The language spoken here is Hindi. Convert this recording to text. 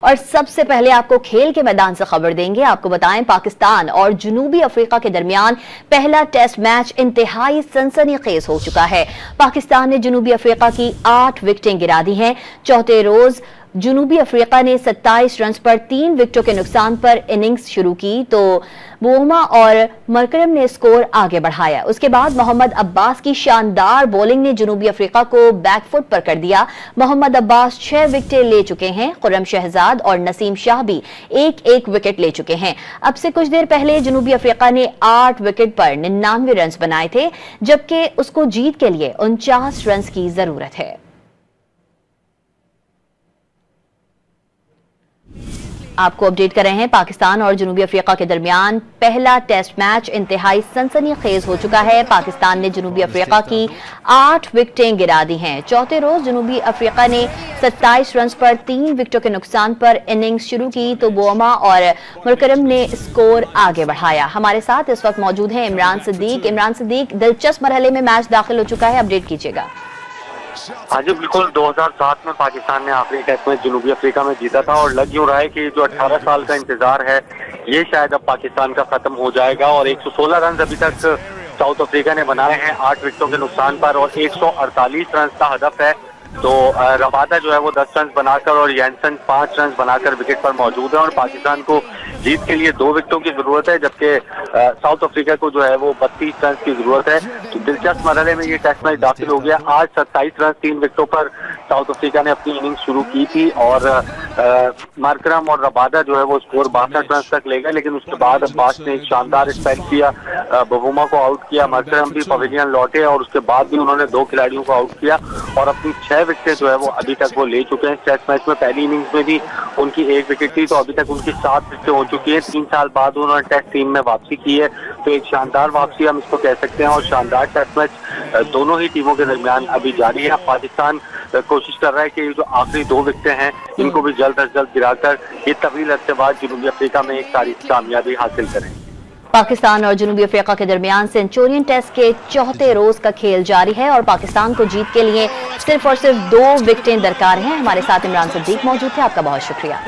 और सबसे पहले आपको खेल के मैदान से खबर देंगे। आपको बताएं, पाकिस्तान और जनूबी अफ्रीका के दरमियान पहला टेस्ट मैच इंतहाई सनसनीखेज हो चुका है। पाकिस्तान ने जनूबी अफ्रीका की 8 विकेटें गिरा दी हैं। चौथे रोज जनूबी अफ्रीका ने 27 रन पर 3 विकेटों के नुकसान पर इनिंग्स शुरू की तो बोमा और मरकरम ने स्कोर आगे बढ़ाया। उसके बाद मोहम्मद अब्बास की शानदार बॉलिंग ने जनूबी अफ्रीका को बैकफुट पर कर दिया। मोहम्मद अब्बास 6 विकेटें ले चुके हैं। खुर्रम शहजाद और नसीम शाह भी एक विकेट ले चुके हैं। अब से कुछ देर पहले जनूबी अफ्रीका ने 8 विकेट पर 99 रन बनाए थे, जबकि उसको जीत के लिए 49 रन की जरूरत है। आपको अपडेट कर रहे हैं, पाकिस्तान और जनूबी अफ्रीका के दरमियान पहला टेस्ट मैच इंतहाई सनसनीखेज हो चुका है। पाकिस्तान ने जनूबी अफ्रीका की 8 विकेटें गिरा दी हैं। चौथे रोज जनूबी अफ्रीका ने 27 रन पर 3 विकेटों के नुकसान पर इनिंग्स शुरू की तो बोमा और मरकरम ने स्कोर आगे बढ़ाया। हमारे साथ इस वक्त मौजूद हैं इमरान सिद्दीक। इमरान सिद्दीक, दिलचस्प मरहले में मैच दाखिल हो चुका है, अपडेट कीजिएगा। हाँ जी बिल्कुल, 2007 में पाकिस्तान ने आखिरी टेस्ट में जनूबी अफ्रीका में जीता था और लग यूं रहा है कि जो 18 साल का इंतजार है ये शायद अब पाकिस्तान का खत्म हो जाएगा। और 116 रन अभी तक साउथ अफ्रीका ने बनाए हैं 8 विकेटों के नुकसान पर और 148 रन का हदफ है। तो रबादा जो है वो 10 रन बनाकर और यैनसन 5 रन बनाकर विकेट पर मौजूद है और पाकिस्तान को जीत के लिए 2 विकेटों की जरूरत है, जबकि साउथ अफ्रीका को जो है वो 32 रन की जरूरत है। तो दिलचस्प मरहले में ये टेस्ट मैच दाखिल हो गया। आज 27 रन 3 विकेटों पर साउथ अफ्रीका ने अपनी इनिंग्स शुरू की थी और मार्करम और रबादा जो है वो स्कोर 62 रन तक ले गए, लेकिन उसके बाद अब्बास ने एक शानदार स्पेल किया, बबूमा को आउट किया, मरकरम भी पवेलियन लौटे और उसके बाद भी उन्होंने 2 खिलाड़ियों को आउट किया और अपनी 6 विकेटें जो है वो अभी तक वो ले चुके हैं। टेस्ट मैच में पहली इनिंग्स में भी उनकी 1 विकेट थी, तो अभी तक उनकी 7 विकेटें हो चुकी है। 3 साल बाद उन्होंने टेस्ट टीम में वापसी की है, तो एक शानदार वापसी हम इसको कह सकते हैं और शानदार टेस्ट मैच दोनों ही टीमों के दरमियान अभी जारी है। पाकिस्तान कोशिश कर रहा है कि जो आखिरी 2 विकेटें हैं इनको भी जल्द अज जल्द गिराकर ये तवील अरसे बाद जनूबी अफ्रीका में एक तारीखी कामयाबी हासिल करें। पाकिस्तान और जनूबी अफ्रीका के दरमियान सेंचुरियन टेस्ट के चौथे रोज का खेल जारी है और पाकिस्तान को जीत के लिए सिर्फ और सिर्फ 2 विकेटें दरकार हैं। हमारे साथ इमरान सिद्दीक मौजूद थे, आपका बहुत शुक्रिया।